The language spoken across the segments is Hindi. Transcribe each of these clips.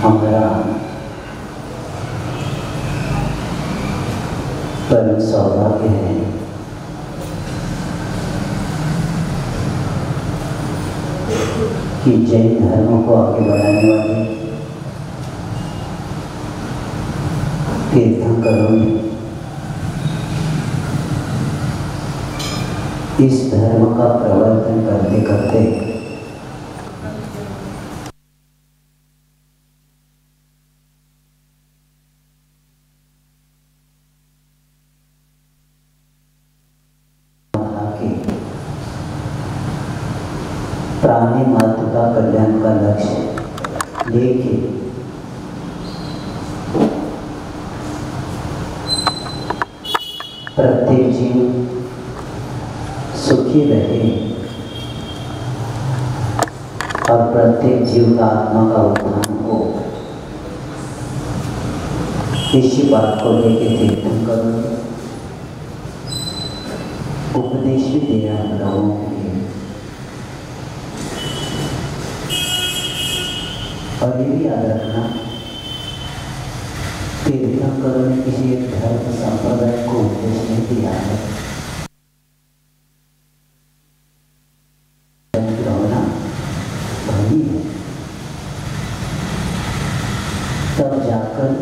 हमारा परम सौभाग्य है कि जैन धर्म को आगे बढ़ाने वाले तीर्थंकरों ने इस धर्म का प्रवर्तन करते करते प्राणी मात्र का कल्याण का लक्ष्य लेके प्रत्येक जीव सुखी रहे और प्रत्येक जीव का आत्मा का उत्थान हो, इसी बात को लेके तीर्थंकरों ने उपदेश भी दिया हम लोगों के लिए। और ये भी याद रखना, तीर्थंकरों ने किसी एक धर्म संप्रदाय को उपदेश नहीं दिया है। होना भली है, तब जाकर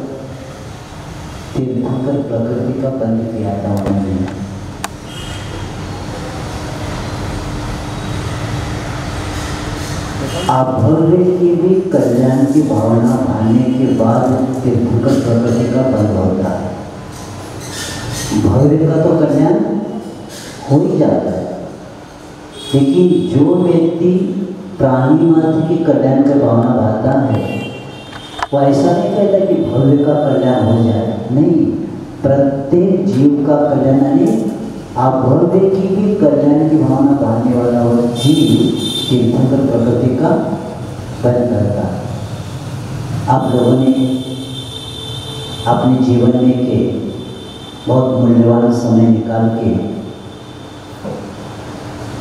तीर्थंकर प्रकृति का बंद किया था उन्होंने। भव्य की भी कल्याण की भावना आने के बाद तीर्थंकर प्रकृति का बंद होता है। भव्य का तो कल्याण हो ही जाता है, लेकिन जो व्यक्ति प्राणी मात्र की कल्याण की भावना भाता है वो ऐसा नहीं कहता कि भव्य का कल्याण हो जाए। नहीं, प्रत्येक जीव का कल्याण यानी अभव्य की भी कल्याण की भावना भाने वाला वो जीव तीर्थंकर प्रकृति का बंद करता है। आप लोगों ने अपने जीवन में के बहुत मूल्यवान समय निकाल के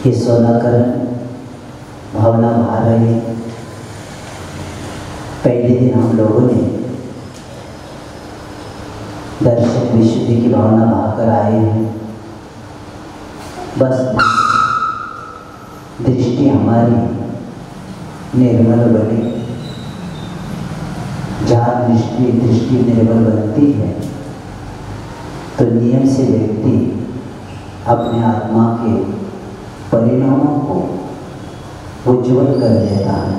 ये सोनाकरण भावना भा रहे। पहले दिन हम लोगों ने दर्शन विशुद्धि की भावना भाकर आए हैं। बस दृष्टि हमारी निर्मल बने। जहाँ दृष्टि निर्मल बनती है तो नियम से व्यक्ति अपने आत्मा के परिणामों को उज्ज्वल कर देता है,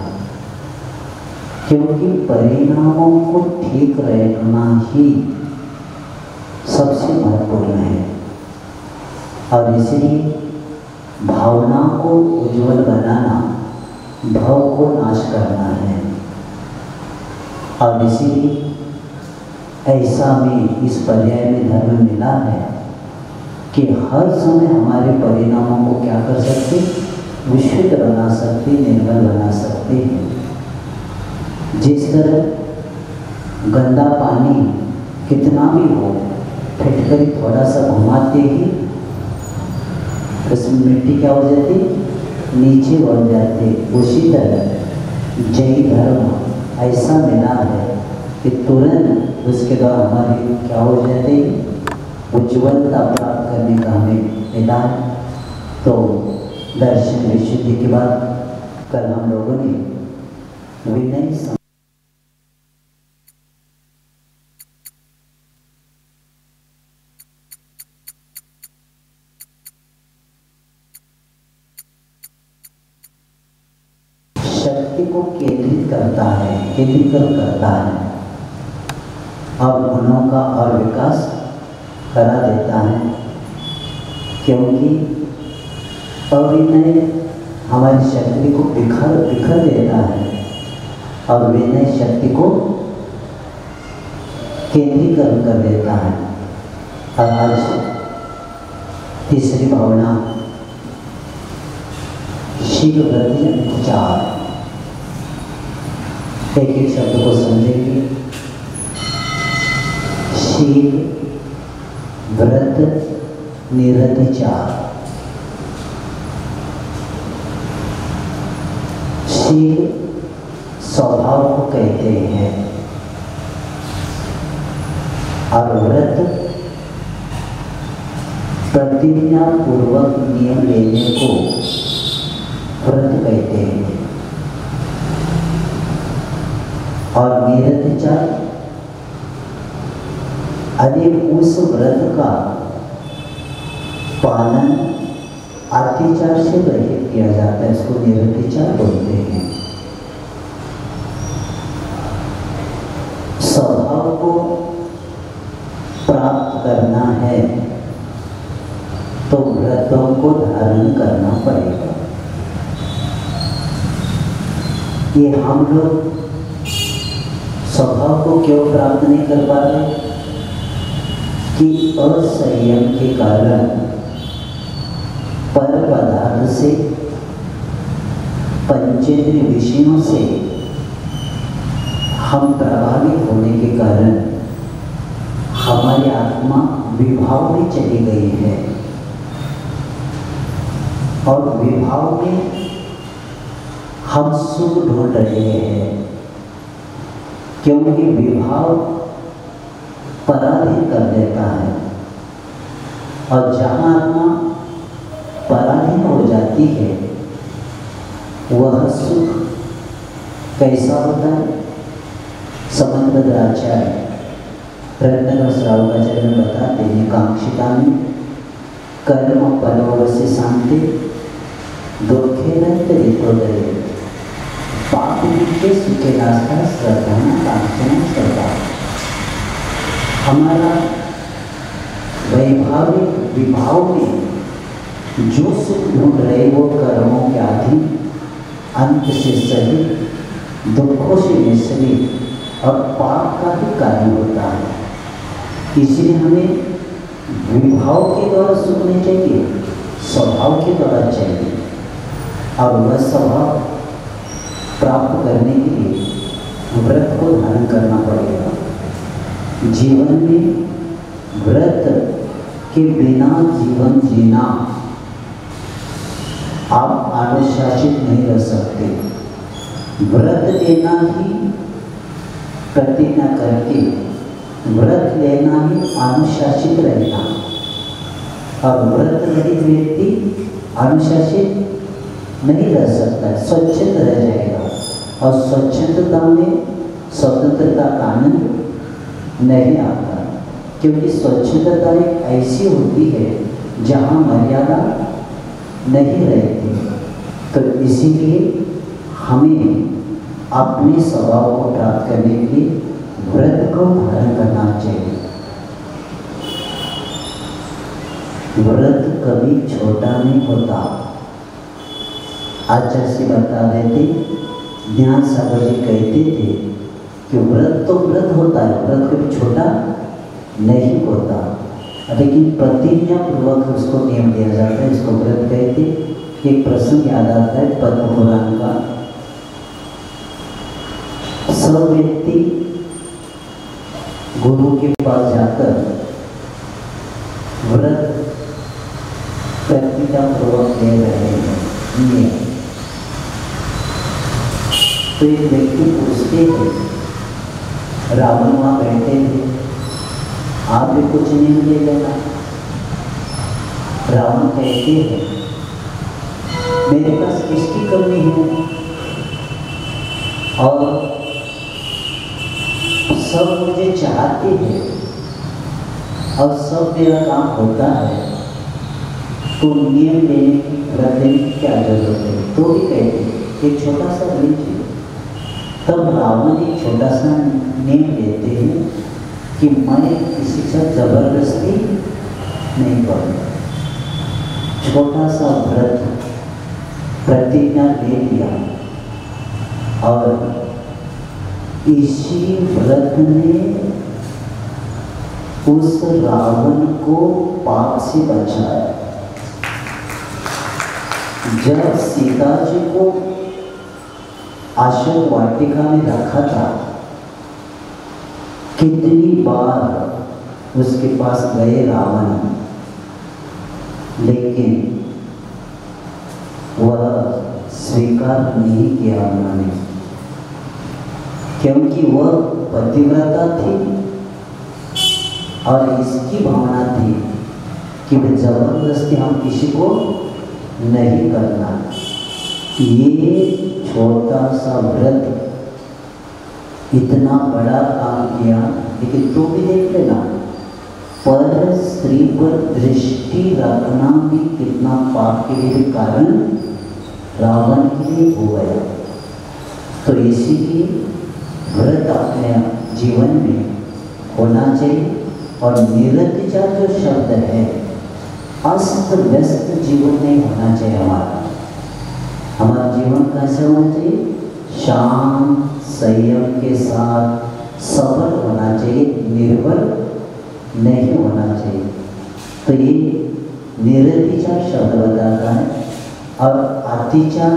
क्योंकि परिणामों को ठीक रखना ही सबसे महत्वपूर्ण है। और इसलिए भावना को उज्ज्वल बनाना भव को नाश करना है। और इसीलिए ऐसा में इस पर्याय में धर्म मिला है कि हर समय हमारे परिणामों को क्या कर सकते, विशुद्ध बना सकते, निर्मल बना सकते हैं। जिस तरह गंदा पानी कितना भी हो, फिटकरी थोड़ा सा घुमाते ही उसमें मिट्टी क्या हो जाती, नीचे बढ़ जाती। उसी तरह जैन धर्म ऐसा मिला है कि तुरंत उसके द्वारा हमारी क्या हो जाती, उज्ज्वलता प्राप्त करने का हमें मिला है। तो दर्शन विशुद्धि के बाद कल हम लोगों ने विनय शक्ति को केंद्रित करता है, केंद्रीकृत करता है और गुणों का और विकास करा देता है। क्योंकि अविनय हमारी शक्ति को बिखर देता है और विनय शक्ति को केंद्रीकरण कर देता है। और आज तीसरी भावना शीघ्र वृद्धि विचार, एक एक शब्द को समझेंगे। शीघ्र व्रत निरतिचार। शीघ्र स्वभाव को कहते हैं और व्रत प्रतिज्ञा पूर्वक नियम लेने को व्रत कहते हैं। और निरतिचार अरे उस व्रत का पालन अत्याचार से रहित किया जाता है, इसको निरतिचार बोलते हैं। स्वभाव को प्राप्त करना है तो व्रतों को धारण करना पड़ेगा। ये हम लोग स्वभाव को क्यों प्राप्त नहीं कर पा रहे कि असंयम के कारण पर पदार्थ से, पंचेंद्रिय विषयों से हम प्रभावित होने के कारण हमारी आत्मा विभाव में चली गई है। और विभाव में हम सुख ढूंढ रहे हैं, क्योंकि विभाव पराधीन कर देता है। और जहाँ आत्मा पराधीन हो जाती है वह सुख कैसा होता है? समन्वयाचार्य रत्न श्रावकाचार्य में बताते हैं, कांक्षिता में कर्म फलोवस्य शांति दुखे नृत्योदय पाप के सुखे नास्ता श्रद्धा कांक्षण श्रद्धा। हमारा वैभाविक विभाव में जो सुख ढूंढ रहे वो कर्मों के अधीन, अंत से सहित, दुखों से मिश्रित और पाप का भी कार्य होता है। इसलिए हमें विभाव के द्वारा सुख नहीं चाहिए, स्वभाव के द्वारा चाहिए। और वह स्वभाव प्राप्त करने के लिए व्रत को धारण करना पड़ेगा। जीवन में व्रत के बिना जीवन जीना आप अनुशासित नहीं रह सकते। व्रत लेना ही प्रतिज्ञा करके व्रत लेना ही अनुशासित रहना। और व्रत रहित व्यक्ति अनुशासित नहीं रह सकता, स्वच्छंद रह जाएगा। और स्वच्छंदता में स्वतंत्रता का आनंद नहीं आता, क्योंकि स्वच्छंदता एक ऐसी होती है जहाँ मर्यादा नहीं रहती। तो इसीलिए हमें अपने स्वभाव को प्राप्त करने के लिए व्रत को धारण करना चाहिए। व्रत कभी छोटा नहीं होता। आचार्य से बता देते, ज्ञान सागर जी कहते थे कि व्रत तो व्रत होता है, व्रत कभी छोटा नहीं होता, लेकिन प्रतिज्ञा पूर्वक उसको नियम दिया जाता है, इसको व्रत कहते। एक प्रसंग याद आता है पद्म पुराण का। सब व्यक्ति गुरु के पास जाकर व्रत प्रतिज्ञा पूर्वक ले रहे हैं। तो एक व्यक्ति पूछते थे, रावण वहाँ बैठे थे, आप भी कुछ नहीं ले लेना। रावण कहते हैं, मेरे पास किसकी कमी है? और सब मुझे चाहते हैं और सब मेरा काम होता है, तो नियम लेने की, व्रत लेने की क्या जरूरत है? तो भी कहते एक छोटा सा लीजिए। तब रावण एक छोटा सा नियम लेते हैं कि मैं किसी से जबरदस्ती नहीं करूँगा। छोटा सा व्रत प्रतिज्ञा ले लिया और इसी व्रत ने उस रावण को पाप से बचाया। जब सीता जी को अशोक वाटिका में रखा था, कितनी बार उसके पास गए रावण, लेकिन वह स्वीकार नहीं किया उन्होंने। क्योंकि वह पतिव्रता थी और इसकी भावना थी कि भाई जबरदस्ती हम किसी को नहीं करना। ये छोटा सा व्रत इतना बड़ा काम किया, लेकिन तू भी देख लेना, पर स्त्री पर दृष्टि रखना भी कितना पाप के लिए कारण रावण के लिए हो गया। तो इसीलिए व्रत अपने जीवन में होना चाहिए। और निरतिचा जो शब्द है, अस्त व्यस्त जीवन नहीं होना चाहिए हमारा जीवन कैसे होना चाहिए? शांत संयम के साथ सबल होना चाहिए, निर्बल नहीं होना चाहिए। तो ये निरतिचा शब्द बताता है। और अतिचा,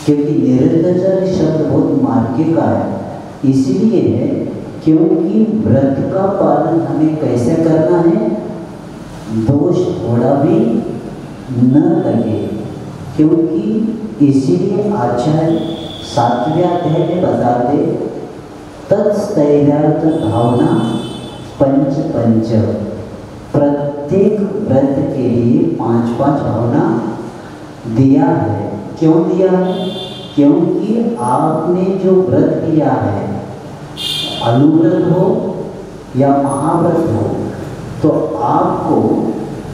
क्योंकि निरतिचा शब्द बहुत मार्गिक का है, इसीलिए है क्योंकि व्रत का पालन हमें कैसे करना है, दोष थोड़ा भी न लगे। क्योंकि इसीलिए आचार्य 7वें अध्याय में बताते, तत्स्थैर्यार्थ भावना पंच पंच, प्रत्येक व्रत के लिए 5-5 भावना दिया है। क्यों दिया है? क्योंकि आपने जो व्रत किया है, अनुव्रत हो या महाव्रत हो, तो आपको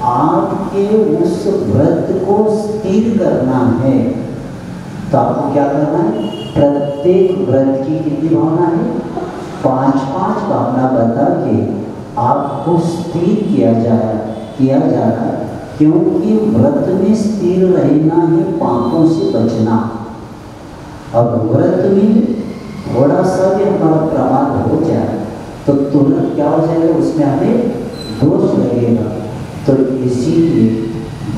आपके उस व्रत को स्थिर करना है। तो आपको क्या करना है? प्रत्येक व्रत की कितनी भावना है? 5-5 भावना बता के आपको स्थिर किया जा रहा है। क्योंकि व्रत में स्थिर रहना ही पापों से बचना। अब व्रत में थोड़ा सा भी हमारा प्रमाद हो जाए तो तुरंत क्या हो जाएगा, उसमें हमें दोष लगेगा। तो इसीलिए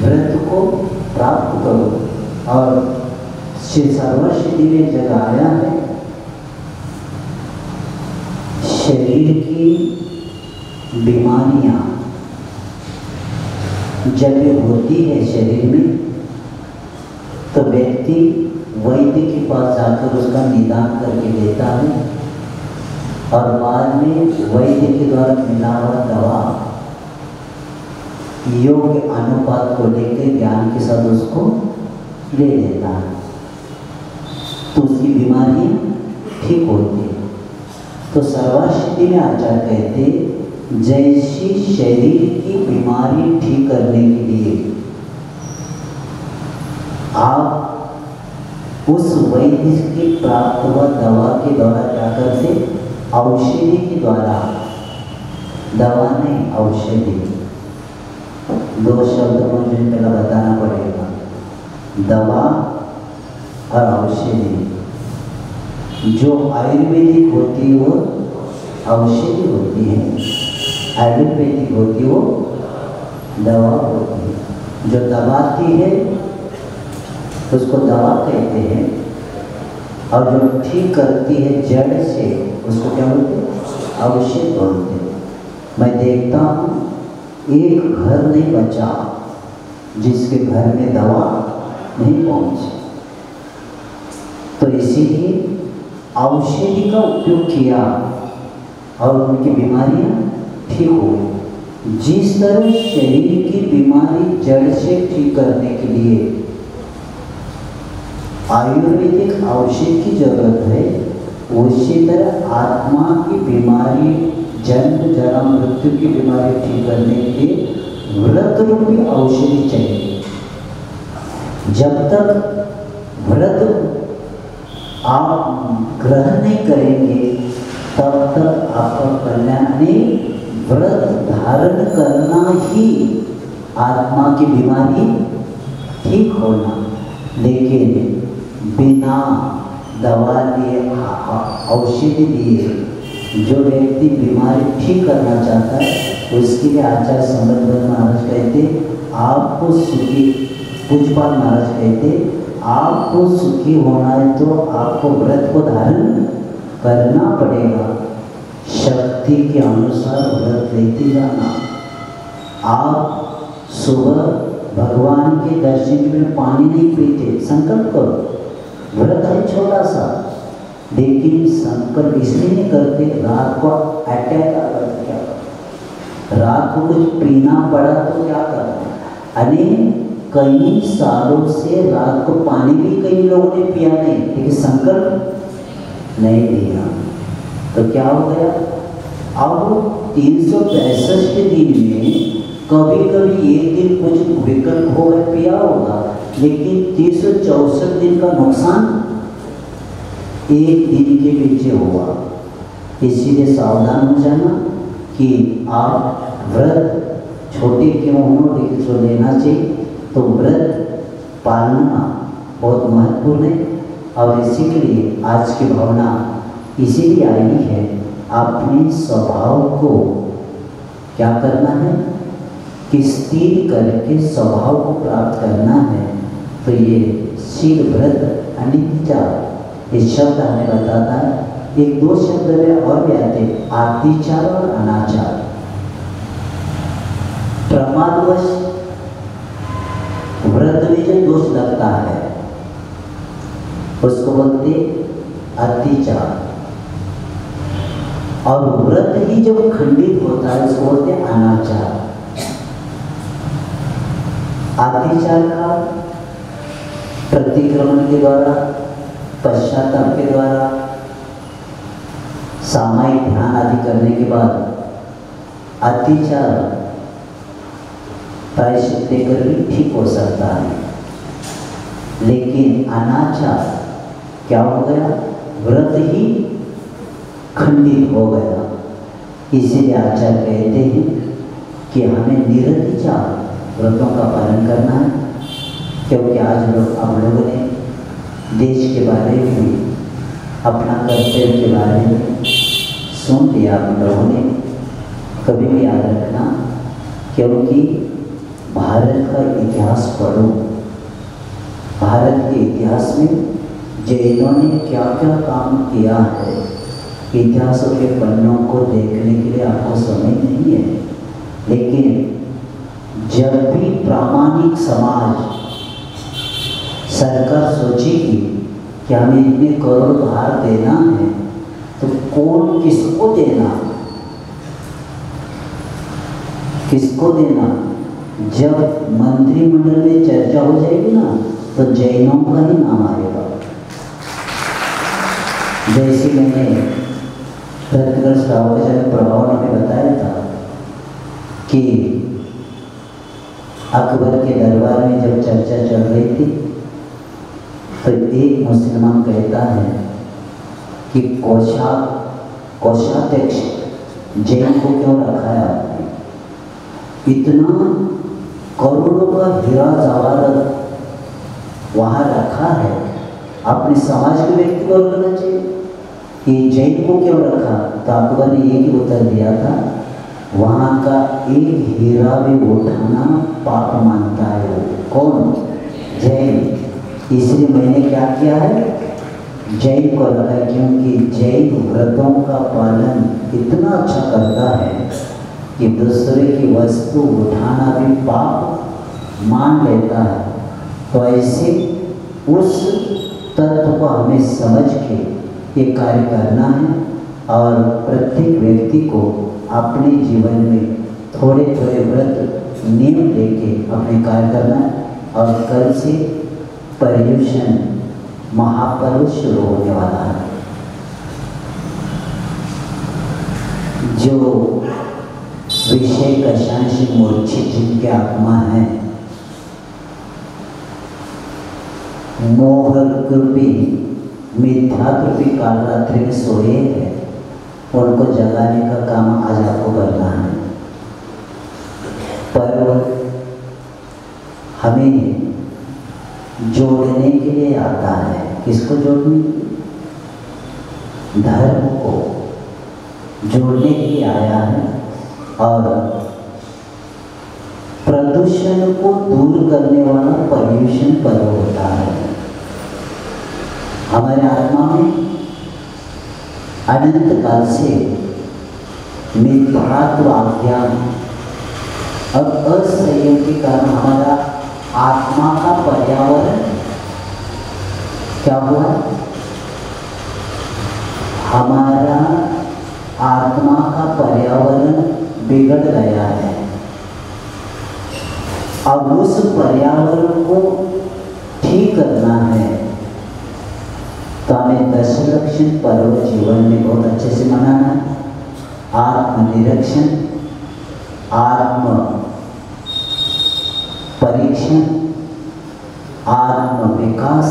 व्रत को प्राप्त करो। और श्री सर्वसिद्धि में जगह आया है, शरीर की बीमारियां जब होती है शरीर में, तो व्यक्ति वैद्य के पास जाकर उसका निदान करके देता है और बाद में वैद्य के द्वारा मिला हुआ दवा योग्य अनुपात को लेकर ज्ञान के साथ उसको ले लेता है, तो उसकी बीमारी ठीक होती है। तो सर्वसिद्धि में आचार्य कहते, जैसी शरीर की बीमारी ठीक करने के लिए आप उस वैद्य की प्राप्त हुआ दवा के द्वारा क्या करते? औषधि के द्वारा, दवा नहीं औषधि, 2 शब्द मुझे पहला बताना पड़ेगा, दवा और औषधि। जो आयुर्वेदिक होती है वो औषधि होती है, आयुर्वेदिक होती है वो दवा होती है। जो दबाती है उसको दवा कहते हैं, और जो ठीक करती है जड़ से उसको क्या बोलते हैं? औषधि बोलते हैं। मैं देखता हूँ एक घर नहीं बचा जिसके घर में दवा नहीं पहुँची। तो इसीलिए औषधि का उपयोग किया और उनकी बीमारियां ठीक हो गई। जिस तरह शरीर की बीमारी जड़ से ठीक करने के लिए आयुर्वेदिक औषधि की जरूरत है, उसी तरह आत्मा की बीमारी, जन्म जरा मृत्यु की बीमारी ठीक करने के लिए व्रत रूपी औषधि चाहिए। जब तक व्रत आप ग्रहण नहीं करेंगे तब तक आपका कल्याण नहीं। व्रत धारण करना ही आत्मा की बीमारी ठीक होना, लेकिन बिना दवा लिए, औषधि दिए जो व्यक्ति बीमारी ठीक करना चाहता है, उसके लिए आचार्य संबंध महाराज कहते, आपको सुखी, पूज्यपाद महाराज कहते, आपको सुखी होना है तो आपको व्रत को धारण करना पड़ेगा। शक्ति के अनुसार व्रत लेते जाना। आप सुबह भगवान के दर्शन में पानी नहीं पीते, संकल्प करो, व्रत है छोटा सा, लेकिन संकल्प इसलिए नहीं करते, रात को अटैक आ गया तो क्या करें, रात को कुछ पीना पड़ा तो क्या करें। अरे कई सालों से रात को पानी भी कई लोगों ने पिया नहीं, लेकिन संकल्प नहीं लिया तो क्या हो गया। अब 365 दिन में कभी कभी एक दिन कुछ विकल्प हो गया, पिया होगा, लेकिन 364 दिन का नुकसान एक दिन के पीछे हुआ। इसीलिए सावधान हो जाना कि आप व्रत छोटे क्यों हो, लेकिन जो लेना चाहिए तो व्रत पालना बहुत महत्वपूर्ण है। और इसी के लिए आज की भावना इसीलिए आई है, अपने स्वभाव को क्या करना है कि स्थिर करके स्वभाव को प्राप्त करना है। तो ये शील व्रत अनित्या ये शब्द हमें बताता है। एक दो शब्द में और भी आते हैं, आतिचार और अनाचार। प्रमादवश व्रत में जो दोष लगता है उसको बोलते अतिचार, और व्रत ही जब खंडित होता है उसको बोलते अनाचार। अतिचार का प्रतिक्रमण के द्वारा, पश्चाताप के द्वारा, सामायिक ध्यान आदि करने के बाद अतिचार प्रायश्चित देकर भी ठीक हो सकता है। लेकिन अनाचार क्या हो गया, व्रत ही खंडित हो गया। इसीलिए आचार्य कहते हैं कि हमें निरतिचार व्रतों का पालन करना है। क्योंकि आज आप लोगों ने देश के बारे में, अपना कर्तव्य के बारे में सुन लिया आप लोगों ने। कभी भी याद रखना, क्योंकि भारत का इतिहास पढ़ो, भारत के इतिहास में जैनों ने क्या क्या काम किया है, इतिहासों के पन्नों को देखने के लिए आपको समय नहीं है। लेकिन जब भी प्रामाणिक समाज सरकार सोचेगी कि हमें इतने करोड़ भार देना है, तो कौन किसको देना, किसको देना। जब मंत्रिमंडल में चर्चा हो जाएगी ना, तो जैनों का ही नाम आएगा। जैसे मैंने प्रतिवर्ष श्रावण प्रभाव में बताया था कि अकबर के दरबार में जब चर्चा चल रही थी, तो एक मुसलमान कहता है कि कोषाध्यक्ष जैन को क्यों रखा है आपने, इतना करोड़ों का हीरा जवाहरात वहाँ रखा है, अपने समाज के व्यक्ति को रखना चाहिए, ये जैन को क्यों रखा। तो अकबर ने एक ही उत्तर दिया था, वहाँ का एक हीरा भी उठाना पाप मानता है वो। कौन? जैन। इसलिए मैंने क्या किया है, जैन को रखा है, क्योंकि जैन व्रतों का पालन इतना अच्छा करता है कि दूसरे की वस्तु उठाना भी पाप मान लेता है। तो ऐसे उस तत्व को हमें समझ के ये कार्य करना है, और प्रत्येक व्यक्ति को अपने जीवन में थोड़े थोड़े व्रत नियम लेके अपने कार्य करना है। और कल से पर्युषण महापर्व शुरू होने वाला है। जो विषय कशांश मूर्छित जिनके आत्मा है, मोह कृपी मिथ्या कृपी कालरात्रि में सोए हैं, उनको जगाने का काम आज आपको करना है। पर्व हमें जोड़ने के लिए आता है। किसको जोड़ने? धर्म को जोड़ने के लिए आया है, और प्रदूषण को दूर करने वाला पर्युषण पर्व होता है। हमारे आत्मा में अनंत काल से मिथ्यात्व अज्ञान और असंयम के कारण हमारा आत्मा का पर्यावरण क्या हुआ? हमारा आत्मा का पर्यावरण बिगड़ गया है। अब उस पर्यावरण को ठीक करना है तो हमें दशलक्षण पर्व जीवन में बहुत अच्छे से मनाना है। आत्मनिरीक्षण, आत्म परीक्षण, आत्म विकास,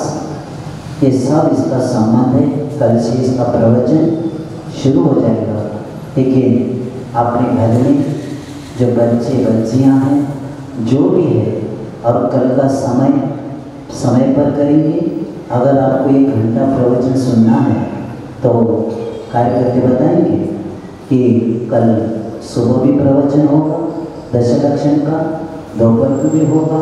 ये सब इसका संबंध है। कल से इसका प्रवचन शुरू हो जाएगा। लेकिन अपने घर में जो बच्चे बच्चियां हैं, जो भी है, और कल का समय पर करेंगे। अगर आपको 1 घंटा प्रवचन सुनना है तो कार्यकर्ता बताएंगे कि कल सुबह भी प्रवचन होगा दशलक्षण का, दोपहर को भी होगा।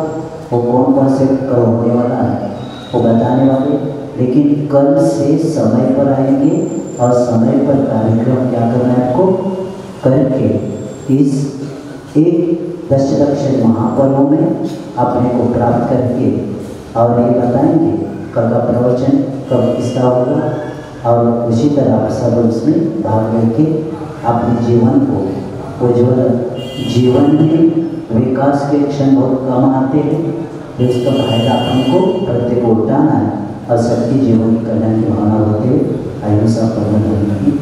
वो कौन से कब होने वाला है वो बताने वाले। लेकिन कल से समय पर आएंगे और समय पर कार्यक्रम क्या करना है आपको करके इस एक दशलक्षण महापर्व में अपने को प्राप्त करके और ये बताएंगे कल का प्रवचन कब किसका होगा। और उसी तरह आप सब उसमें भाग लेके अपने जीवन को उज्ज्वल जीवन में विकास के क्षण बहुत कम आते हैं, तो इसका फायदा अपन को प्रत्येक उठाना है और सबकी जीवन की कल्याण की भावना होते हुए अहिंसा परम धर्म की